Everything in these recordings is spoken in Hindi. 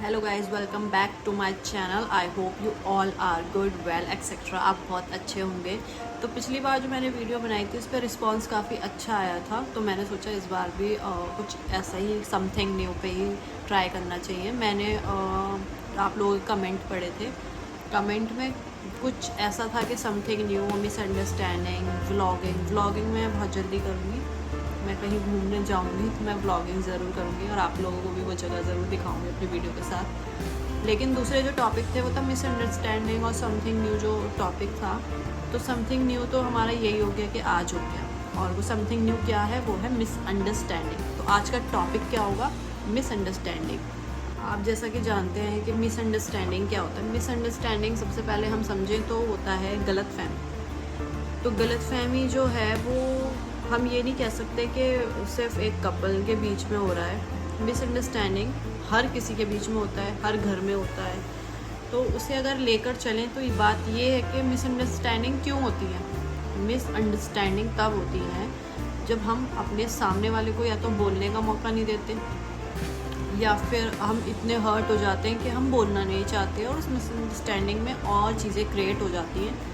Hello guys, welcome back to my channel. I hope you all are good well etcetera. आप बहुत अच्छे होंगे। तो पिछली बार जो मैंने वीडियो बनाई थी उस पर रिस्पांस काफ़ी अच्छा आया था, तो मैंने सोचा इस बार भी कुछ ऐसा ही समथिंग न्यू पे ही ट्राई करना चाहिए। मैंने आप लोगों के कमेंट पढ़े थे। कमेंट में कुछ ऐसा था कि समथिंग न्यू, मिसअंडरस्टैंडिंग, व्लॉगिंग मैं बहुत जल्दी करूँगी। मैं कहीं घूमने जाऊंगी तो मैं व्लॉगिंग ज़रूर करूँगी और आप लोगों को भी वो जगह ज़रूर दिखाऊंगी अपनी वीडियो के साथ। लेकिन दूसरे जो टॉपिक थे वो था मिसअंडरस्टैंडिंग और समथिंग न्यू जो टॉपिक था। तो समथिंग न्यू तो हमारा यही हो गया कि आज हो गया, और वो समथिंग न्यू क्या है, वो है मिसअंडरस्टैंडिंग। तो आज का टॉपिक क्या होगा? मिसअंडरस्टैंडिंग। आप जैसा कि जानते हैं कि मिसअंडरस्टैंडिंग क्या होता है। मिसअंडरस्टैंडिंग सबसे पहले हम समझें तो होता है गलतफहमी। तो गलतफहमी जो है वो हम ये नहीं कह सकते कि सिर्फ एक कपल के बीच में हो रहा है। मिसअंडरस्टैंडिंग हर किसी के बीच में होता है, हर घर में होता है। तो उसे अगर लेकर चलें तो ये बात ये है कि मिसअंडरस्टैंडिंग क्यों होती है। मिसअंडरस्टैंडिंग तब होती है जब हम अपने सामने वाले को या तो बोलने का मौका नहीं देते, या फिर हम इतने हर्ट हो जाते हैं कि हम बोलना नहीं चाहते, और उस मिसअंडरस्टैंडिंग में और चीज़ें क्रिएट हो जाती हैं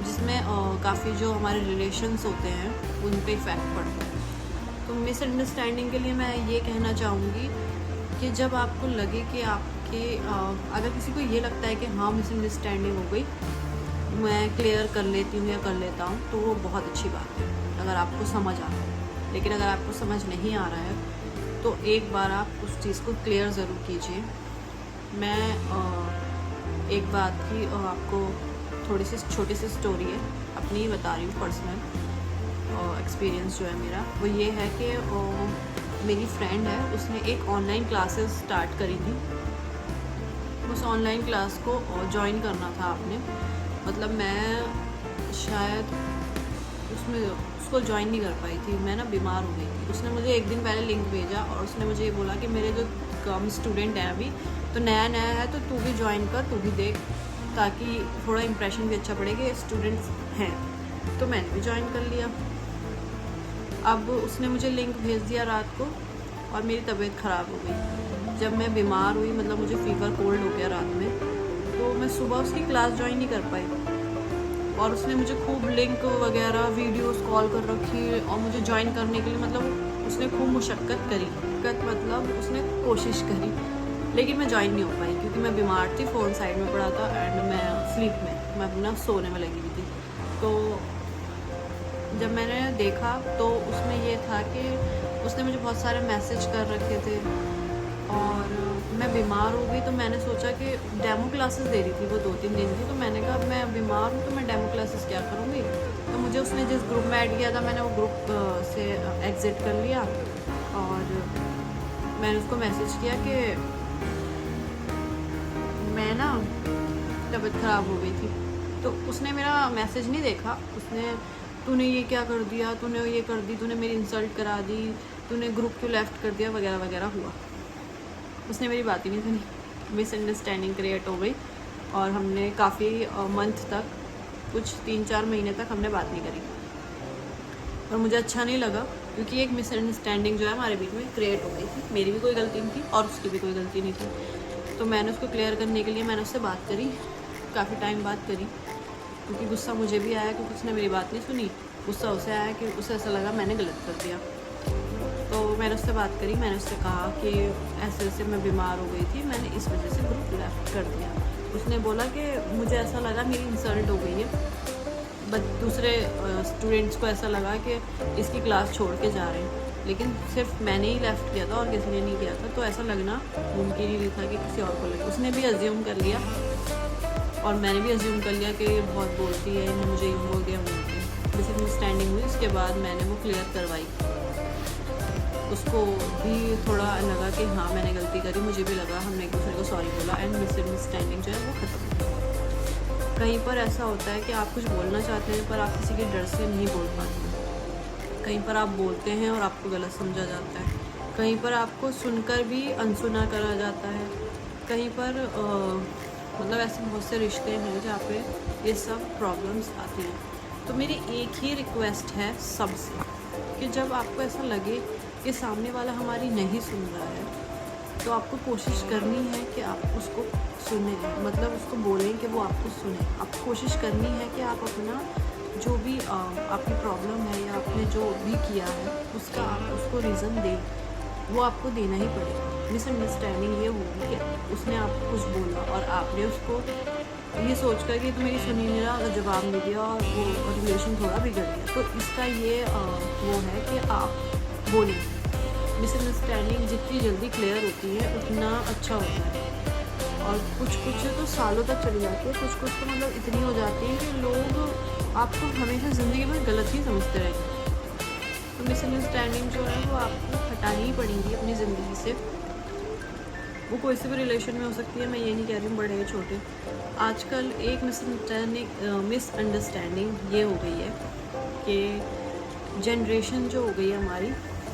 जिसमें काफ़ी जो हमारे रिलेशन्स होते हैं उन पे इफ़ेक्ट पड़ता है। तो मिसअंडरस्टैंडिंग के लिए मैं ये कहना चाहूँगी कि जब आपको लगे कि आपके अगर किसी को ये लगता है कि हाँ मिसअंडरस्टैंडिंग हो गई, मैं क्लियर कर लेती हूँ या कर लेता हूँ, तो वो बहुत अच्छी बात है अगर आपको समझ आ रहा है। लेकिन अगर आपको समझ नहीं आ रहा है तो एक बार आप उस चीज़ को क्लियर ज़रूर कीजिए। मैं एक बात की आपको थोड़ी सी छोटी सी स्टोरी है, अपनी ही बता रही हूँ। पर्सनल एक्सपीरियंस जो है मेरा वो ये है कि मेरी फ्रेंड है, उसने एक ऑनलाइन क्लासेस स्टार्ट करी थी। उस ऑनलाइन क्लास को ज्वाइन करना था आपने, मतलब मैं शायद उसमें उसको ज्वाइन नहीं कर पाई थी। मैं ना बीमार हो गई थी। उसने मुझे एक दिन पहले लिंक भेजा और उसने मुझे ये बोला कि मेरे जो कम स्टूडेंट हैं अभी, तो नया है, तो तू भी ज्वाइन कर, तू भी देख, ताकि थोड़ा इम्प्रेशन भी अच्छा पड़े कि स्टूडेंट्स हैं। तो मैंने भी ज्वाइन कर लिया। अब उसने मुझे लिंक भेज दिया रात को और मेरी तबीयत ख़राब हो गई। जब मैं बीमार हुई, मतलब मुझे फीवर कोल्ड हो गया रात में, तो मैं सुबह उसकी क्लास ज्वाइन नहीं कर पाई। और उसने मुझे खूब लिंक वगैरह वीडियोस कॉल कर रखी और मुझे ज्वाइन करने के लिए, मतलब उसने खूब मुशक्क़त करी, मतलब उसने कोशिश करी, लेकिन मैं ज्वाइन नहीं हो पाई क्योंकि मैं बीमार थी। फ़ोन साइड में पड़ा था एंड मैं स्लीप में, मैं अपना सोने में लगी हुई थी। तो जब मैंने देखा तो उसमें ये था कि उसने मुझे बहुत सारे मैसेज कर रखे थे और मैं बीमार हो गई। तो मैंने सोचा कि डेमो क्लासेस दे रही थी वो 2-3 दिन की, तो मैंने कहा मैं बीमार हूँ तो मैं डेमो क्लासेस क्या करूँगी। तो मुझे उसने जिस ग्रुप में ऐड किया था, मैंने वो ग्रुप से एग्ज़िट कर लिया और मैंने उसको मैसेज किया कि मैं ना तबीयत ख़राब हो गई थी। तो उसने मेरा मैसेज नहीं देखा। उसने तूने ये क्या कर दिया, तूने ये कर दी, तूने मेरी इंसल्ट करा दी, तूने ग्रुप क्यों लेफ़्ट कर दिया, वगैरह वगैरह हुआ। उसने मेरी बात ही नहीं सुनी। मिसअंडरस्टैंडिंग क्रिएट हो गई और हमने काफ़ी मंथ तक, कुछ 3-4 महीने तक हमने बात नहीं करी। और मुझे अच्छा नहीं लगा क्योंकि एक मिसअंडरस्टैंडिंग जो है हमारे बीच में क्रिएट हो गई थी। मेरी भी कोई गलती नहीं थी और उसकी भी कोई गलती नहीं थी। तो मैंने उसको क्लियर करने के लिए मैंने उससे बात करी, काफ़ी टाइम बात करी, क्योंकि गुस्सा मुझे भी आया क्योंकि उसने मेरी बात नहीं सुनी। गुस्सा उसे आया कि उसे ऐसा लगा मैंने गलत कर दिया। तो मैंने उससे बात करी, मैंने उससे कहा कि ऐसे ऐसे मैं बीमार हो गई थी, मैंने इस वजह से ग्रुप लेफ्ट कर दिया। उसने बोला कि मुझे ऐसा लगा मेरी इंसल्ट हो गई है, बट दूसरे स्टूडेंट्स को ऐसा लगा कि इसकी क्लास छोड़ के जा रहे हैं, लेकिन सिर्फ मैंने ही लेफ़्ट किया था और किसी ने नहीं किया था। तो ऐसा लगना मुमकिन ही नहीं था कि किसी और को लगे। उसने भी अज्यूम कर लिया और मैंने भी अज्यूम कर लिया कि ये बहुत बोलती है, इन्हें मुझे यूँ हो गया मिसअंडरस्टैंडिंग हुई। उसके बाद मैंने वो क्लियर करवाई। उसको भी थोड़ा लगा कि हाँ मैंने गलती करी, मुझे भी लगा, हमने एक दूसरे को सॉरी बोला एंड मिसअंडरस्टैंडिंग जो है वो ख़त्म हो गई। कहीं पर ऐसा होता है कि आप कुछ बोलना चाहते हैं पर आप किसी के डर से नहीं बोल पाते। कहीं पर आप बोलते हैं और आपको गलत समझा जाता है। कहीं पर आपको सुनकर भी अनसुना करा जाता है। कहीं पर मतलब ऐसे बहुत से रिश्ते हैं जहाँ पे ये सब प्रॉब्लम्स आती हैं। तो मेरी एक ही रिक्वेस्ट है सबसे कि जब आपको ऐसा लगे कि सामने वाला हमारी नहीं सुन रहा है, तो आपको कोशिश करनी है कि आप उसको सुने, मतलब उसको बोलें कि वो आपको सुने। आपको कोशिश करनी है कि आप अपना जो भी आपकी प्रॉब्लम है या आपने जो भी किया है उसका आप उसको रीज़न दें, वो आपको देना ही पड़ेगा। मिसअंडरस्टैंडिंग ये होगी कि उसने आपको कुछ बोला और आपने उसको ये सोच कर कि तो मेरी सुनी नहीं रहा, जवाब नहीं दिया और वो रिलेशन थोड़ा बिगड़ गया। तो इसका ये वो है कि आप बोलें। मिसअंडरस्टैंडिंग जितनी जल्दी क्लियर होती है उतना अच्छा होता है। और कुछ तो सालों तक चली जाती है, कुछ तो मतलब इतनी हो जाती है कि लोग आपको हमेशा ज़िंदगी में गलत ही समझते रहेंगे। तो मिसअंडरस्टैंडिंग जो है वो आपको हटानी ही पड़ेगी अपनी ज़िंदगी से। वो कोई से भी रिलेशन में हो सकती है, मैं ये नहीं कह रही हूँ बड़े या छोटे। आजकल एक मिसअंडरस्टैंडिंग ये हो गई है कि जनरेशन जो हो गई है हमारी,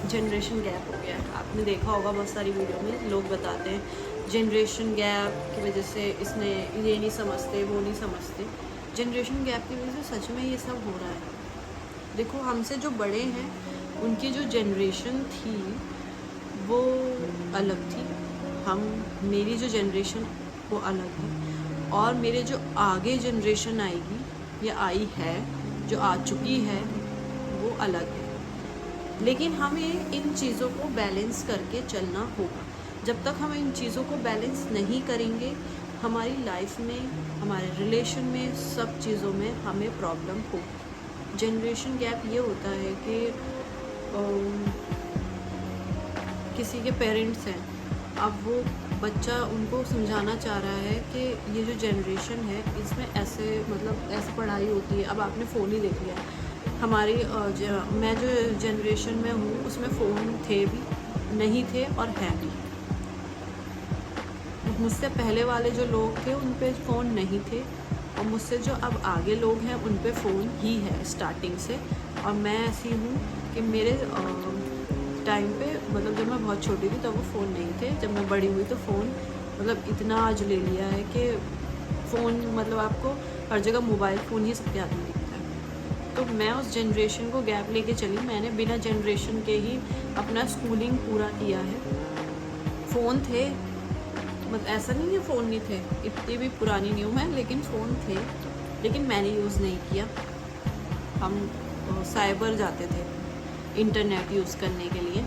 जनरेशन गैप हो गया है। आपने देखा होगा बहुत सारी वीडियो में लोग बताते हैं जनरेशन गैप की वजह से इसने ये नहीं समझते, वो नहीं समझते। जनरेशन गैप की वजह से सच में ये सब हो रहा है। देखो, हमसे जो बड़े हैं उनकी जो जनरेशन थी वो अलग थी, मेरी जो जनरेशन वो अलग है, और मेरे जो आगे जनरेशन आएगी या आई है, जो आ चुकी है, वो अलग है। लेकिन हमें इन चीज़ों को बैलेंस करके चलना होगा। जब तक हम इन चीज़ों को बैलेंस नहीं करेंगे, हमारी लाइफ में, हमारे रिलेशन में, सब चीज़ों में हमें प्रॉब्लम होगी। जनरेशन गैप ये होता है कि किसी के पेरेंट्स हैं, अब वो बच्चा उनको समझाना चाह रहा है कि ये जो जनरेशन है इसमें ऐसे मतलब ऐसे पढ़ाई होती है। अब आपने फ़ोन ही देख लिया, हमारी मैं जो जनरेशन में हूँ उसमें फ़ोन थे भी, नहीं थे और हैं भी। मुझसे पहले वाले जो लोग थे उन पे फ़ोन नहीं थे, और मुझसे जो अब आगे लोग हैं उन पे फ़ोन ही है स्टार्टिंग से। और मैं ऐसी हूँ कि मेरे टाइम पे, मतलब जब मैं बहुत छोटी थी तब वो फ़ोन नहीं थे। जब मैं बड़ी हुई तो फ़ोन मतलब इतना आज ले लिया है कि फ़ोन मतलब आपको हर जगह मोबाइल फ़ोन ही सबके हाथ में दिखता है। तो मैं उस जनरेशन को गैप लेके चली। मैंने बिना जनरेशन के ही अपना स्कूलिंग पूरा किया है। फ़ोन थे, मतलब ऐसा नहीं है फ़ोन नहीं थे, इतनी भी पुरानी नहीं हूँ मैं, लेकिन फ़ोन थे, लेकिन मैंने यूज़ नहीं किया। हम साइबर जाते थे इंटरनेट यूज़ करने के लिए।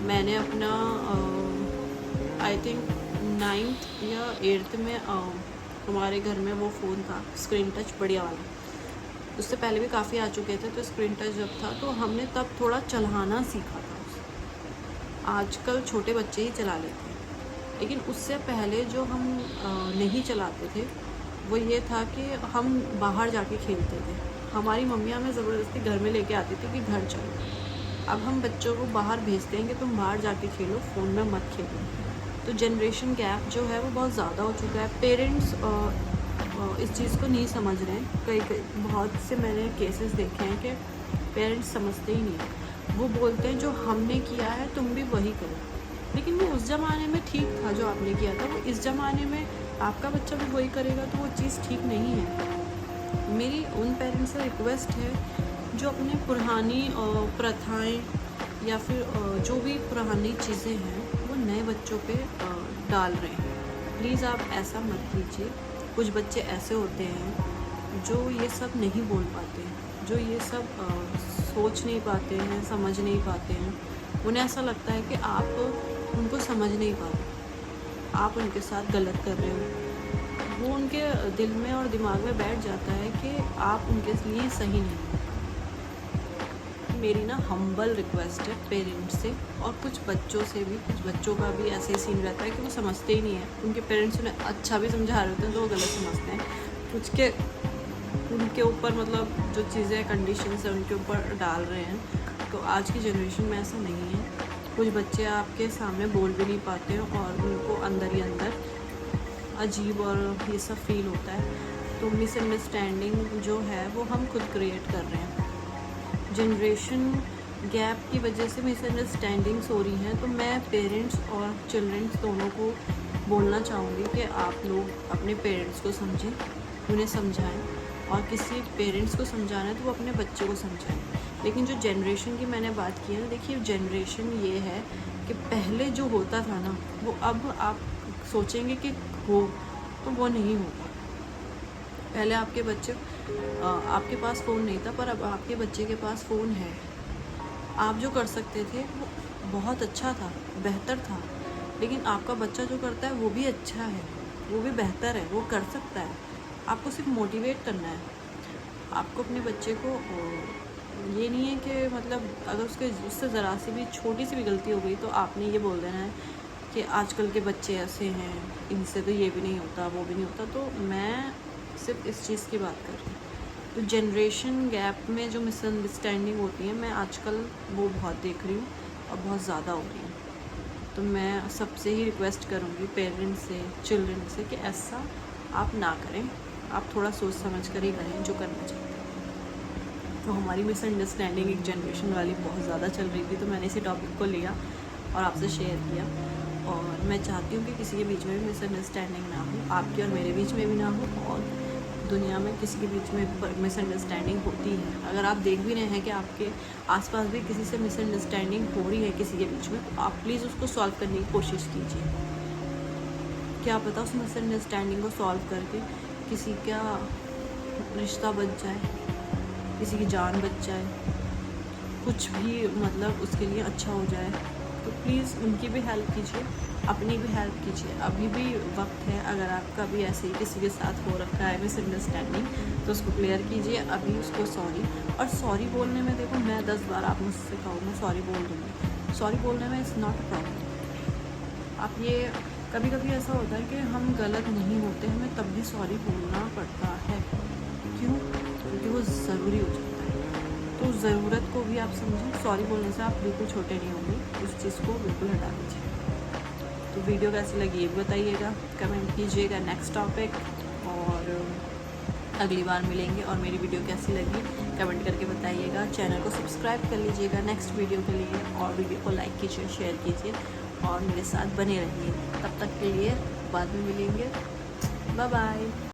मैंने अपना आई थिंक 9th या 8th में हमारे घर में वो फ़ोन था स्क्रीन टच बढ़िया वाला। उससे पहले भी काफ़ी आ चुके थे, तो स्क्रीन टच जब था तो हमने तब थोड़ा चलाना सीखा था उसे। आजकल छोटे बच्चे ही चला लेते हैं, लेकिन उससे पहले जो हम नहीं चलाते थे वो ये था कि हम बाहर जाके खेलते थे। हमारी मम्मी हमें ज़बरदस्ती घर में लेके आती थी कि घर चलो। अब हम बच्चों को बाहर भेजते हैं कि तुम बाहर जाके खेलो, फ़ोन में मत खेलो। तो जनरेशन गैप जो है वो बहुत ज़्यादा हो चुका है। पेरेंट्स इस चीज़ को नहीं समझ रहे हैं। कई बहुत से मैंने केसेस देखे हैं कि पेरेंट्स समझते ही नहीं। वो बोलते हैं जो हमने किया है तुम भी वही करो, लेकिन वो उस ज़माने में ठीक था जो आपने किया था, वो इस ज़माने में आपका बच्चा भी वही करेगा तो वो चीज़ ठीक नहीं है। मेरी उन पेरेंट्स से रिक्वेस्ट है जो अपने पुरानी प्रथाएं या फिर जो भी पुरानी चीज़ें हैं वो नए बच्चों पे डाल रहे हैं। प्लीज़ आप ऐसा मत कीजिए। कुछ बच्चे ऐसे होते हैं जो ये सब नहीं बोल पाते, जो ये सब सोच नहीं पाते हैं, समझ नहीं पाते हैं। उन्हें ऐसा लगता है कि आप उनको समझ नहीं पाते, आप उनके साथ गलत कर रहे हो। वो उनके दिल में और दिमाग में बैठ जाता है कि आप उनके लिए सही नहीं। मेरी ना हम्बल रिक्वेस्ट है पेरेंट्स से और कुछ बच्चों से भी। कुछ बच्चों का भी ऐसे ही सीन रहता है कि वो समझते ही नहीं है। उनके पेरेंट्स उन्हें अच्छा भी समझा रहे होते हैं तो वो गलत समझते हैं। कुछ के उनके ऊपर मतलब जो चीज़ें कंडीशंस है उनके ऊपर डाल रहे हैं। तो आज की जनरेशन में ऐसा नहीं है। कुछ बच्चे आपके सामने बोल भी नहीं पाते और उनको अंदर ही अंदर अजीब और ये सब फील होता है। तो मिसअंडरस्टैंडिंग जो है वो हम खुद क्रिएट कर रहे हैं। जनरेशन गैप की वजह से मिसअंडरस्टैंडिंग्स हो रही हैं। तो मैं पेरेंट्स और चिल्ड्रंस दोनों को बोलना चाहूँगी कि आप लोग अपने पेरेंट्स को समझें, उन्हें समझाएं, और किसी पेरेंट्स को समझाना है तो वो अपने बच्चे को समझाएं। लेकिन जो जनरेशन की मैंने बात की है ना, देखिए जनरेशन ये है कि कि पहले जो होता था ना वो अब आप सोचेंगे कि हो, तो वो नहीं होगा। पहले आपके बच्चे आपके पास फ़ोन नहीं था, पर अब आपके बच्चे के पास फ़ोन है। आप जो कर सकते थे वो बहुत अच्छा था, बेहतर था, लेकिन आपका बच्चा जो करता है वो भी अच्छा है, वो भी बेहतर है, वो कर सकता है। आपको सिर्फ मोटिवेट करना है। आपको अपने बच्चे को ये नहीं है कि मतलब अगर उससे ज़रा सी भी छोटी सी भी गलती हो गई तो आपने ये बोल देना है कि आजकल के बच्चे ऐसे हैं, इनसे तो ये भी नहीं होता, वो भी नहीं होता। तो मैं सिर्फ इस चीज़ की बात कर रही हूँ। तो जनरेशन गैप में जो मिसअंडरस्टैंडिंग होती है, मैं आजकल वो बहुत देख रही हूँ और बहुत ज़्यादा हो रही है। तो मैं सबसे ही रिक्वेस्ट करूँगी पेरेंट्स से, चिल्ड्रन से, कि ऐसा आप ना करें। आप थोड़ा सोच समझ कर ही करें जो करना चाहते हैं। तो हमारी मिसअंडरस्टैंडिंग एक जनरेशन वाली बहुत ज़्यादा चल रही थी, तो मैंने इसी टॉपिक को लिया और आपसे शेयर किया। और मैं चाहती हूँ कि किसी के बीच में भी मिसअंडरस्टैंडिंग ना हो, आपके और मेरे बीच में भी ना हो, और दुनिया में किसी के बीच में मिसअंडरस्टैंडिंग होती है। अगर आप देख भी रहे हैं कि आपके आसपास भी किसी से मिसअंडरस्टैंडिंग हो रही है किसी के बीच में, तो आप प्लीज़ उसको सॉल्व करने की कोशिश कीजिए। क्या पता उस मिसअंडरस्टैंडिंग को सॉल्व करके किसी का रिश्ता बच जाए, किसी की जान बच जाए, कुछ भी मतलब उसके लिए अच्छा हो जाए। तो प्लीज़ उनकी भी हेल्प कीजिए, अपनी भी हेल्प कीजिए। अभी भी वक्त है। अगर आपका भी ऐसे ही किसी के साथ हो रखा है मिसअंडरस्टैंडिंग, तो उसको क्लियर कीजिए अभी, उसको सॉरी। और सॉरी बोलने में देखो, मैं 10 बार आप मुझसे कहो मैं सॉरी बोल दूँगी, सॉरी बोलने में इट्स नॉट अ प्रॉब्लम। आप ये कभी कभी ऐसा होता है कि हम गलत नहीं होते, हमें तब भी सॉरी बोलना पड़ता है। क्यों? क्योंकि वो ज़रूरी हो जाता है। तो ज़रूरत को भी आप समझें। सॉरी बोलने से आप बिल्कुल छोटे नहीं होंगे, उस चीज़ को बिल्कुल हटा दीजिए। तो वीडियो कैसी लगी ये भी बताइएगा, कमेंट कीजिएगा नेक्स्ट टॉपिक, और अगली बार मिलेंगे। और मेरी वीडियो कैसी लगी कमेंट करके बताइएगा। चैनल को सब्सक्राइब कर लीजिएगा नेक्स्ट वीडियो के लिए, और वीडियो को लाइक कीजिए, शेयर कीजिए, और मेरे साथ बने रहिए। तब तक के लिए बाद में मिलेंगे। Bye bye.